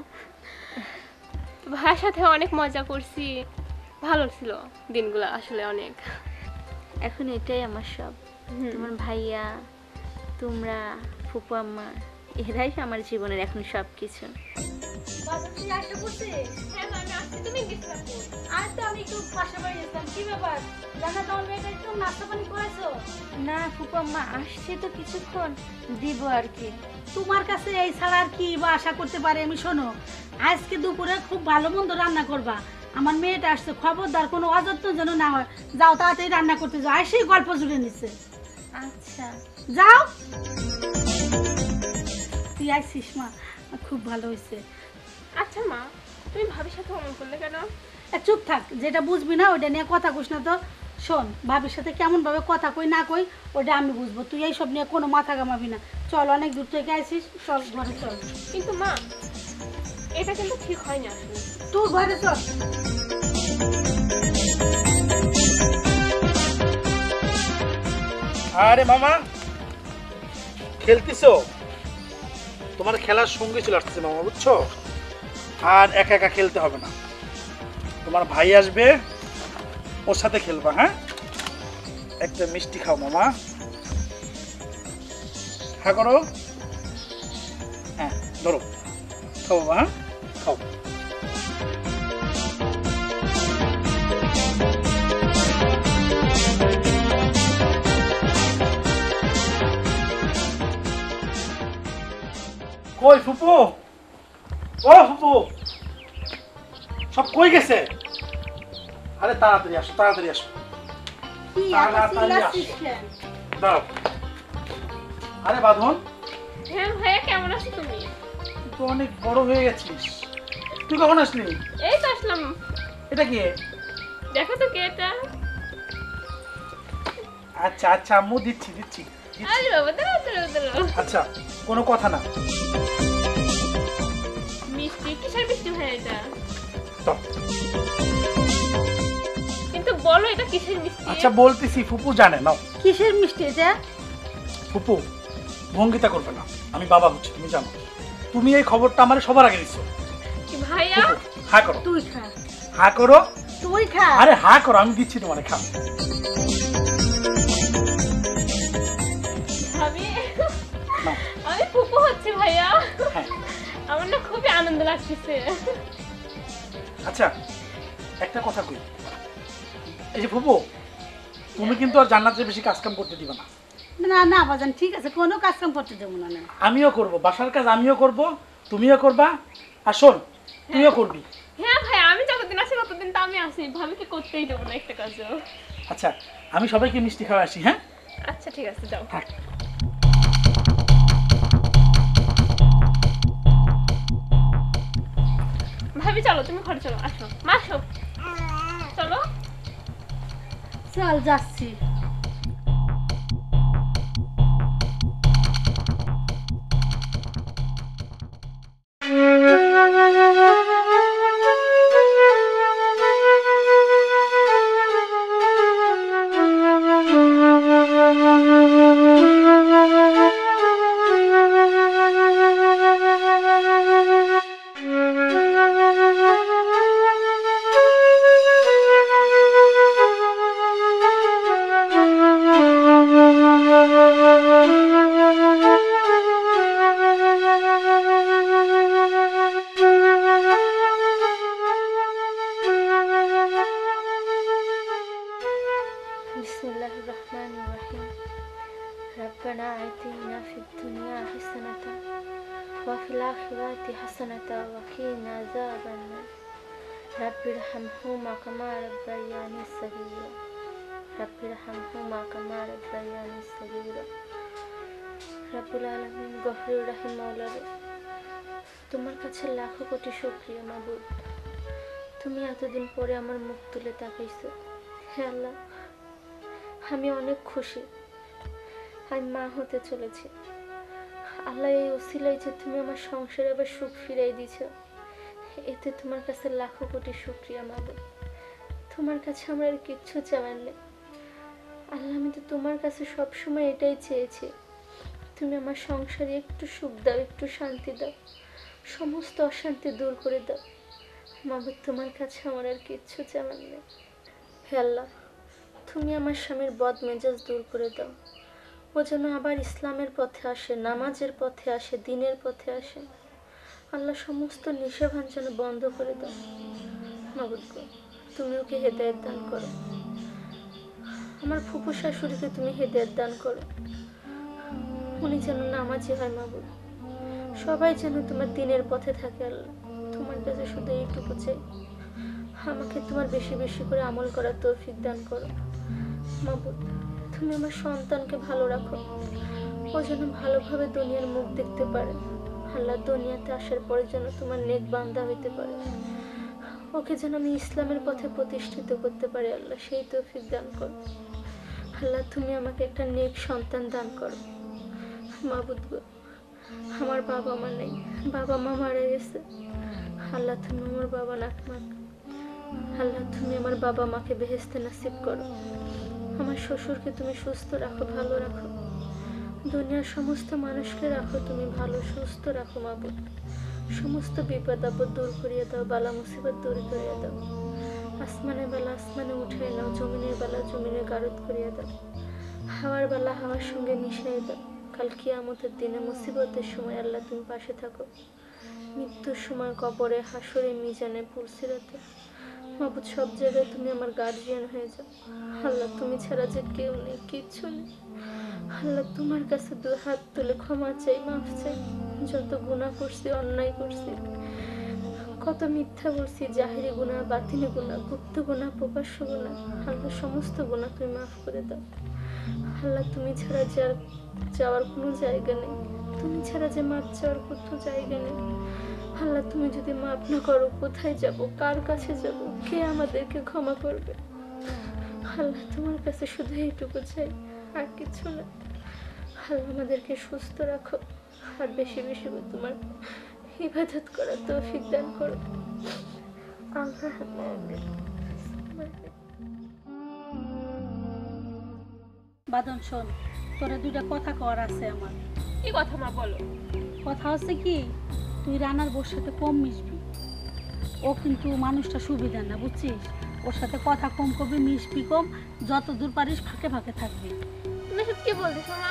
ভাইয়ের সাথে অনেক মজা করছি, ভালো ছিল দিনগুলো আসলে অনেক। এখন এটাই আমার সব। হুম। তোমার ভাইয়া, তোমরা, ফুপু আম্মা, এরাই আমার জীবনের এখন সব কিছু। না ফুপু আম্মা, আসছে তো কিছুক্ষণ, দিব আর কি। তোমার কাছে এই ছাড়া আর কি বা আশা করতে পারে? আমি শোনো, আজকে দুপুরে খুব ভালো মন্দ রান্না করবা। আমার মেয়েটা আসছে, খবরদার কোনো অযত্ন যেন না হয়। যাও তাড়াতাড়ি রান্না করতে যাও, এসেই গল্প জুড়ে নিচ্ছে। আচ্ছা যাও। তুই আইসিস মা, খুব ভালো হয়েছে। আচ্ছা মা, তুমি ভাবির সাথে অমন করলে কেন? চুপ থাক, যেটা বুঝবি না ওটা নিয়ে কথা কইস না তো। শোন, ভাবির সাথে কেমন ভাবে কথা কই না কই ওটা আমি বুঝবো, তুই এইসব নিয়ে কোনো মাথা ঘামাবি না। চল, অনেক দূর থেকে আইসিস, চল ঘরে চল। কিন্তু মা, এটা কিন্তু ঠিক হয়নি আসলে। তুই ঘরে চল। আরে মামা, খেলতেছো? তোমার খেলার সঙ্গে চলে আসতেছে মামা, বুঝছো? আর একা একা খেলতে হবে না, তোমার ভাই আসবে, ওর সাথে খেলবা। হ্যাঁ, একটা মিষ্টি খাও মামা, হ্যাঁ করো, হ্যাঁ ধরো, খাও বাবা, হ্যাঁ খাও। কই ফুপু, ও ফুপু, সব কই গেছে? আরে তাড়াতাড়ি আসো, তাড়াতাড়ি আসো, কি এত চিল্লাচ্ছিস কেন? দাঁড়াও। আরে বাঁধন, হ্যাঁ ভাইয়া, কেমন আছো তুমি? তুই তো অনেক বড় হয়ে গেছিস, তুই কখন আসলি? এই তো আসলাম। এটা কি? দেখো তো কে এটা। আচ্ছা আচ্ছা আম্মু, দিচ্ছি দিচ্ছি দিচ্ছি। আরে বাবা, দাঁড়াও দাঁড়াও দাঁড়াও। আচ্ছা, কোনো কথা না, মিষ্টি, কিসের মিষ্টি ভাইয়া এটা? তো কিন্তু বলো এটা কিসের মিষ্টি? আচ্ছা বলতেছি, ফুপু জানে নাও। কিসের মিষ্টি এটা? ফুপু, ভঙ্গিতা করবে না, আমি বাবা হচ্ছি, তুমি জানো। তুমি এই খবরটা আমার সবার আগে দিচ্ছ, কি ভাইয়া? হা করো, তুই খা, হা করো। তুই খা। আরে হা করো, আমি দিচ্ছি তোমার, খাও। ভাবি নাও। আমি ফুপু হচ্ছি ভাইয়া। হ্যাঁ। আমার না খুবই আনন্দ লাগতেছে। আচ্ছা একটা কথা কই, এই যে ফুপু, তুমি কিন্তু আর জান্নাতের বেশি কাজ কাম করতে দিবে না। না না বাজান, ঠিক আছে, কোনো কাজ কাম করতে দেবো না। না আমিও করব, বাসার কাজ আমিও করব, তুমিও করবা। আর শোন, তুইও করবি। হ্যাঁ ভাইয়া, আমি যতদিন আছি ততদিন তো আমি আছি, ভাবিকে করতেই দেবো না একটা কাজও। আচ্ছা আমি সবাইকে মিষ্টি খাওয়া আসি। হ্যাঁ আচ্ছা ঠিক আছে, যাও। থাক। ভাবি চলো, তুমি ঘরে চলো, আসো মা, আসো, চলো। চল যাচ্ছি। বিসমিল্লাহির রহমানির রহিম। রব্বানা আতিনা ফিদ দুনিয়া হাসানাতান ওয়া ফিল আখিরাতি হাসানাতান ওয়া কিনা আযাবান নার। রাব্বিরহামহুমা কামা রাব্বায়ানি সগীরা। রাব্বিরহামহুমা কামা রাব্বায়ানি সগীরা। রব্বুল আলামিন গফুরুর রহিম মাওলানা, তোমার কাছে লাখো কোটি শুকরিয়া মাবুদ, তুমি এতদিন পরে আমার মুখ তুলে তাকাইছো। হে আল্লাহ, আমি অনেক খুশি, আমি মা হতে চলেছি। আল্লাহ, এই ওসিলাই যে তুমি আমার সংসারে আবার সুখ ফিরাই দিছ, এতে তোমার কাছে লাখো কোটি শুকরিয়া মাবুদ। তোমার কাছে আমার আর কিচ্ছু চাওয়ার নেই। আল্লাহ, আমি তো তোমার কাছে সবসময় এটাই চেয়েছি, তুমি আমার সংসারে একটু সুখ দাও, একটু শান্তি দাও, সমস্ত অশান্তি দূর করে দাও মাবুদ। তোমার কাছে আমার আর কিচ্ছু চাওয়ার নেই। হে আল্লাহ, তুমি আমার স্বামীর বদ মেজাজ দূর করে দাও, ও যেন আবার ইসলামের পথে আসে, নামাজের পথে আসে, দিনের পথে আসে। আল্লাহ, সমস্ত নিষেধান যেন বন্ধ করে দাও মাবুদ গো, তুমি ওকে হেদায়েত দান করো। আমার ফুপু শাশুড়িকে তুমি হেদায়েত দান করো, উনি যেন নামাজি হয় মাবুদ, সবাই যেন তোমার দিনের পথে থাকে। আল্লাহ, তোমার কাছে শুধু এইটুকু চাই, আমাকে তোমার বেশি বেশি করে আমল করার তৌফিক দান করো মাবুদ। তুমি আমার সন্তানকে ভালো রাখো, ও যেন ভালোভাবে দুনিয়ার মুখ দেখতে পারে। আল্লাহ, দুনিয়াতে আসার পরে যেন তোমার নেক বান্দা হইতে পারে, ওকে যেন আমি ইসলামের পথে প্রতিষ্ঠিত করতে পারি। আল্লাহ, সেই তৌফিক দান করো। আল্লাহ, তুমি আমাকে একটা নেক সন্তান দান করো মাবুদ গো। আমার বাবা মা নেই, বাবা মা মারা গেছে। আল্লাহ, তুমি আমার বাবা আল্লাহ, তুমি আমার বাবা মাকে বেহেশতে নসিব করো। আমার শ্বশুরকে তুমি সুস্থ রাখো, ভালো রাখো। দুনিয়ার সমস্ত মানুষকে রাখো তুমি ভালো, সুস্থ রাখো মাবুদ। সমস্ত বিপদ আপদ দূর করিয়ে দাও, বালা মুসিবত দূর করিয়ে দাও। আসমানের বেলা আসমানে উঠাই নাও, জমিনের বেলা জমিনে গারদ করিয়ে দাও। হাওয়ার বেলা হাওয়ার সঙ্গে মিশিয়ে দাও। কাল কিয়ামতের দিনে মুসিবতের সময় আল্লাহ তুমি পাশে থাকো। মৃত্যুর সময় কবরে, হাসরে, মিজানে, পুলসিরাতে মাবুদ, সব জায়গায় তুমি আমার গার্জিয়ান হয়ে যাও। আল্লাহ, তুমি ছাড়া যে কেউ নেই, কিচ্ছু নেই। আল্লাহ, তোমার কাছে দু হাত তুলে ক্ষমা চাই, মাফ চাই। যত গুনাহ করছি, অন্যায় করছি, কত মিথ্যা বলছি, জাহেরি গুনাহ, বাতিনি গুনাহ, গুপ্ত গুনাহ, প্রকাশ্য গুনাহ, আল্লাহ সমস্ত গুনাহ তুমি মাফ করে দাও। আল্লাহ, তুমি ছাড়া যাওয়ার কোনো জায়গা নেই, তুমি ছাড়া যে মাপ চাওয়ার কোনো জায়গা নেই। আল্লাহ, তুমি যদি মাপ না করো, কোথায় যাব, কার কাছে যাব, কে আমাদেরকে ক্ষমা করবে? আল্লাহ, তোমার কাছে শুধু এইটুকু চাই, আর কিছু না। আল্লাহ, আমাদেরকে সুস্থ রাখো, আর বেশি বেশি করে তোমার ইবাদত করার তৌফিক দান করো। আল্লাহ, বাদন শোন, তোরা দুইটা কথা কর আছে আমার। কি কথা মা, বলো। কথা হচ্ছে কি, তুই রানার বোর সাথে কম মিশবি, ও কিন্তু মানুষটা সুবিধা না, বুঝছিস? ওর সাথে কথা কম করবি, মিশবি কম, যত দূর পারিস ফাঁকে ফাঁকে থাকবি। তুমি সব কি বলতেছো মা?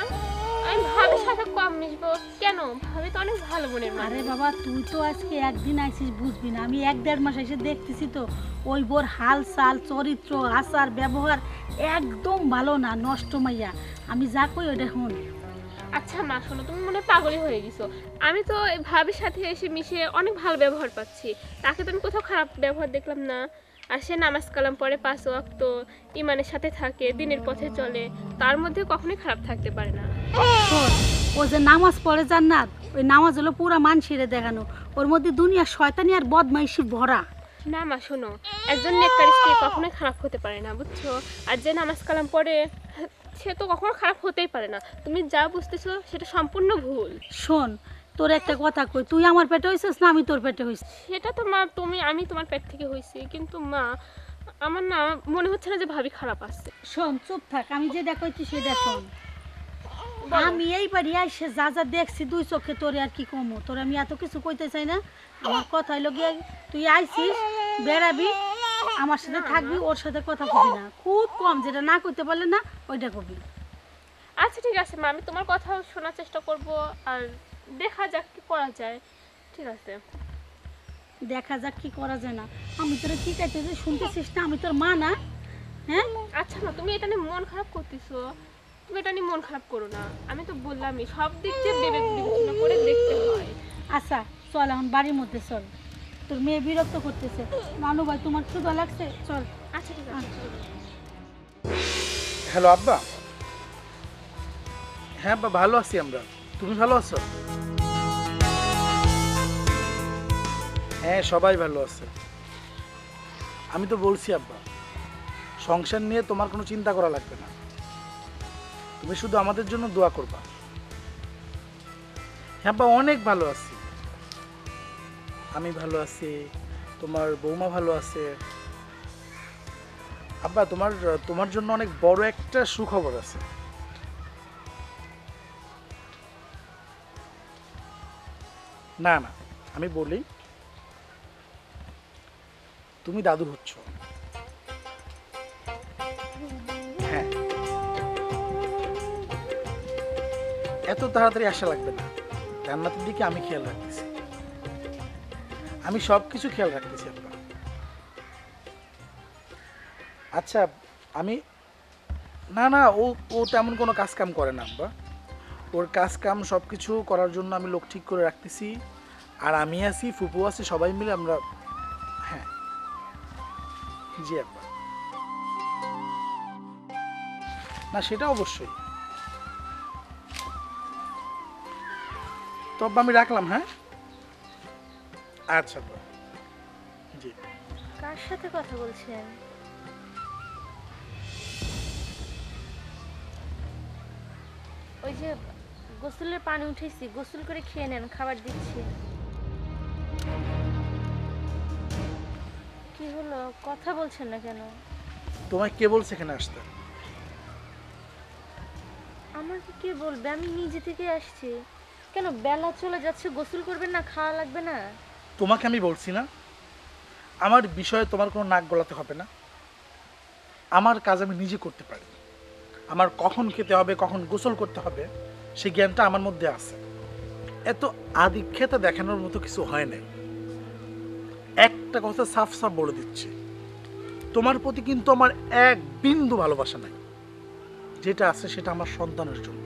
আমি ভাবির সাথে কম মিশবো কেন? ভাবি তো অনেক ভালো বোনের মা। আরে বাবা, তুই তো আজকে একদিন আইসিস, বুঝবি না। আমি 1-1.5 মাস এসে দেখতেছি তো ওই বোর হাল চাল, চরিত্র, আচার, ব্যবহার একদম ভালো না, নষ্ট মাইয়া। আমি যা কই ওটা শুন। আচ্ছা মা শোনো, তুমি মনে হয় পাগলই হয়ে গেছো। আমি তো এই ভাবির সাথে এসে মিশে অনেক ভালো ব্যবহার পাচ্ছি, তাকে তো আমি কোথাও খারাপ ব্যবহার দেখলাম না। আর সে নামাজ কালাম পড়ে, 5 ওয়াক্ত ইমানের সাথে থাকে, দিনের পথে চলে, তার মধ্যে কখনোই খারাপ থাকতে পারে না। শোন, ও যে নামাজ পড়ে জান্নাত, ওই নামাজ হলো পুরা মানুষের দেখানো, ওর মধ্যে দুনিয়া শয়তানি আর বদমাইশি ভরা। না মা শোনো, একজন নেককার স্ত্রী কখনোই খারাপ হতে পারে না, বুঝছো? আর যে নামাজ কালাম পড়ে সে তো কখনো খারাপ হতেই পারে না। তুমি যা বুঝতেছো সেটা সম্পূর্ণ ভুল। শোন, তোর একটা কথা কই, তুই আমার পেটে হইছিস না আমি তোর পেটে হইছি? সেটা তো মা আমি তোমার পেট থেকে হয়েছি, কিন্তু মা আমার না মনে হচ্ছে না যে ভাবি খারাপ আসছে। শোন, চুপ থাক, আমি যেটা কইছি সেটা শোন। আমি এই বাড়ি আইসে যা যা দেখছি 2 চোখে, তোরে আর কি কমো? তোর আমি এত কিছু কইতে চাই না। আমার কথা হইলো গিয়ে, তুই আইছিস, বেড়াবি, আমার সাথে থাকবি, ওর সাথে কথা কবি না, খুব কম, যেটা না করতে পারলে না ওইটা কবি। আচ্ছা ঠিক আছে মা, আমি তোমার কথা শোনার চেষ্টা করব, আর দেখা যাক কি করা যায়। ঠিক আছে, দেখা যাক কি করা যায় না। আমি তোরা কি চাইতেছি শুনতেছিস না? আমি তোর মা না? হ্যাঁ, আচ্ছা মা, তুমি এটা নিয়ে মন খারাপ করতেছো, তুমি এটা নিয়ে মন খারাপ করো না। আমি তো বললামই সব দিক দিয়ে বিবেচনা করে দেখতে হয়। আচ্ছা চল এখন বাড়ির মধ্যে চল, তোর মেয়ে বিরক্ত করতেছে। নানু ভাই, তোমার ক্ষুধা লাগছে? চল। আচ্ছা ঠিক আছে, চলো। হ্যালো আব্বা। হ্যাঁ আব্বা, ভালো আছি আমরা। তুমি ভালো আছো? হ্যাঁ, সবাই ভালো আছে। আমি তো বলছি আব্বা, সংসার নিয়ে তোমার কোনো চিন্তা করা লাগবে না, তুমি শুধু আমাদের জন্য দোয়া করবা। হ্যাঁ আব্বা, অনেক ভালো আছি, আমি ভালো আছি, তোমার বৌমা ভালো আছে। আব্বা, তোমার জন্য অনেক বড় একটা সুখবর আছে। না না, আমি বলি, তুমি দাদু হচ্ছ। হ্যাঁ, এত তাড়াতাড়ি আশা লাগবে না, জান্নাতের দিকে আমি খেয়াল রাখতেছি, আমি সব কিছু খেয়াল রাখতেছি আব্বা। আচ্ছা, আমি না না, ও তেমন কোনো কাজ কাম করে না আব্বা, ওর কাজ কাম সব কিছু করার জন্য আমি লোক ঠিক করে রাখতেছি, আর আমি আছি, ফুপু আছে, সবাই মিলে আমরা। হ্যাঁ জি আব্বা। না সেটা অবশ্যই। তো আব্বা আমি রাখলাম। হ্যাঁ আচ্ছা আব্বা, জি। কার সাথে কথা বলছেন? ওই যে গোসলের পানি উঠেছি, গোসল করে খেয়ে নেন, খাবার দিচ্ছি। কি হলো, কথা বলছেন না কেন? তোমায় কে বলছে এখানে আসতে? আমাকে কে বলবে? আমি নিজে থেকে আসছি। কেন, বেলা চলে যাচ্ছে, গোসল করবেন না, খাওয়া লাগবে না? তোমাকে আমি বলছি না, আমার বিষয়ে তোমার কোনো নাক গলাতে হবে না, আমার কাজ আমি নিজে করতে পারি, আমার কখন খেতে হবে, কখন গোসল করতে হবে সেই জ্ঞানটা আমার মধ্যে আছে। এত আদিক্ষেতা দেখানোর মতো কিছু হয় নাই। একটা কথা সাফ সাফ বলে দিচ্ছি, তোমার প্রতি কিন্তু আমার এক বিন্দু ভালোবাসা নাই, যেটা আছে সেটা আমার সন্তানের জন্য,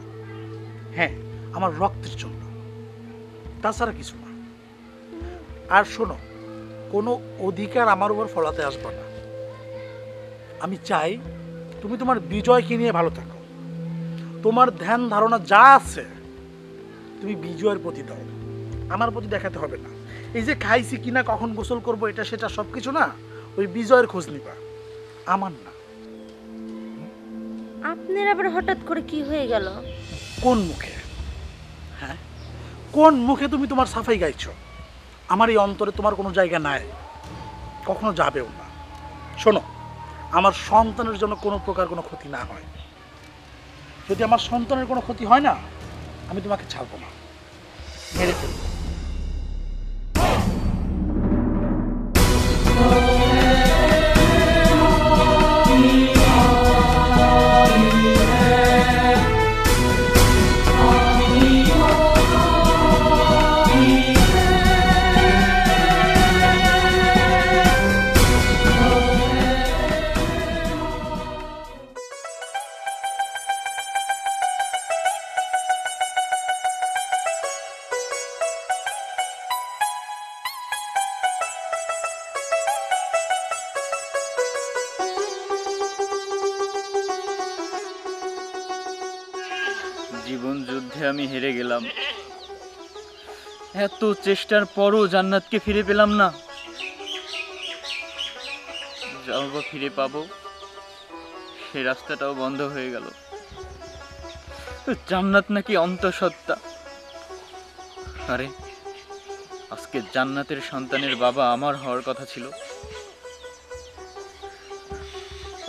হ্যাঁ আমার রক্তের জন্য, তাছাড়া কিছু না। আর শোনো, কোনো অধিকার আমার উপর ফলাতে আসবে না। আমি চাই তুমি তোমার বিজয়কে নিয়ে ভালো থাকো, তোমার ধ্যান ধারণা যা আছে তুমি বিজয়ের প্রতি দাও, আমার প্রতি দেখাতে হবে না। এই যে খাইছি কিনা, কখন গোসল করবো, এটা সেটা সব কিছু না, ওই বিজয়ের খোঁজ নিবা, আমার না। আপনার আবার হঠাৎ করে কি হয়ে গেল? কোন মুখে, হ্যাঁ কোন মুখে তুমি তোমার সাফাই গাইছো? আমার এই অন্তরে তোমার কোনো জায়গা নাই, কখনো যাবেও না। শোনো, আমার সন্তানের জন্য কোনো প্রকার কোনো ক্ষতি না হয়, যদি আমার সন্তানের কোনো ক্ষতি হয় না, আমি তোমাকে ছাড়বো না, মেরে ফেলবো। যুদ্ধে আমি হেরে গেলাম। এত চেষ্টার পরও জান্নাতকে ফিরে পেলাম না। যাও বা ফিরে পাবো, সে রাস্তাটাও বন্ধ হয়ে গেল। জান্নাত নাকি অন্তঃসত্ত্বা। আরে আজকে জান্নাতের সন্তানের বাবা আমার হওয়ার কথা ছিল,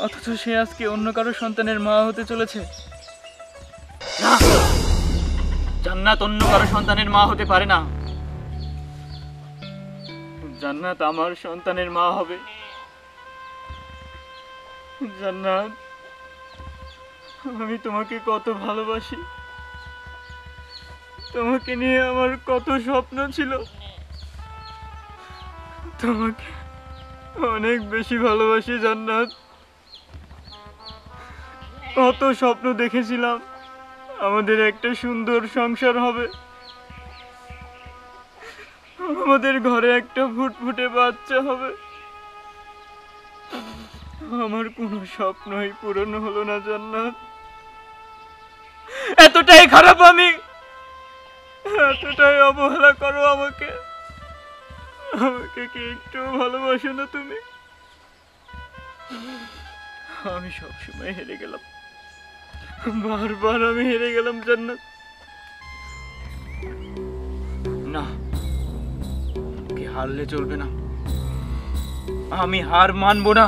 অথচ সে আজকে অন্য কারো সন্তানের মা হতে চলেছে। না, জান্নাত অন্য কারো সন্তানের মা হতে পারে না। জান্নাত আমার সন্তানের মা হবে। জান্নাত, আমি তোমাকে কত ভালোবাসি, তোমাকে নিয়ে আমার কত স্বপ্ন ছিল। তোমাকে অনেক বেশি ভালোবাসি জান্নাত। কত স্বপ্ন দেখেছিলাম আমাদের একটা সুন্দর সংসার হবে, আমাদের ঘরে একটা ফুটফুটে বাচ্চা হবে। আমার কোনো স্বপ্নই পূরণ হলো না জান্নাত। এতটাই খারাপ আমি, এতটাই অবহেলা করো আমাকে। আমাকে কি একটু ভালোবাসো না তুমি? আমি সবসময় হেরে গেলাম, বারবার আমি হেরে গেলাম জান্নাত। না, কি হারলে চলবে না, আমি হার মানবো না।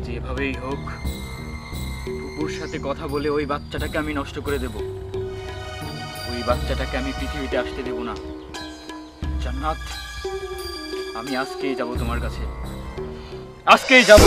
যেভাবেই হোক ফুপুর সাথে কথা বলে ওই বাচ্চাটাকে আমি নষ্ট করে দেব। ওই বাচ্চাটাকে আমি পৃথিবীতে আসতে দেব না। জান্নাত, আমি আজকেই যাব তোমার কাছে, আজকেই যাব।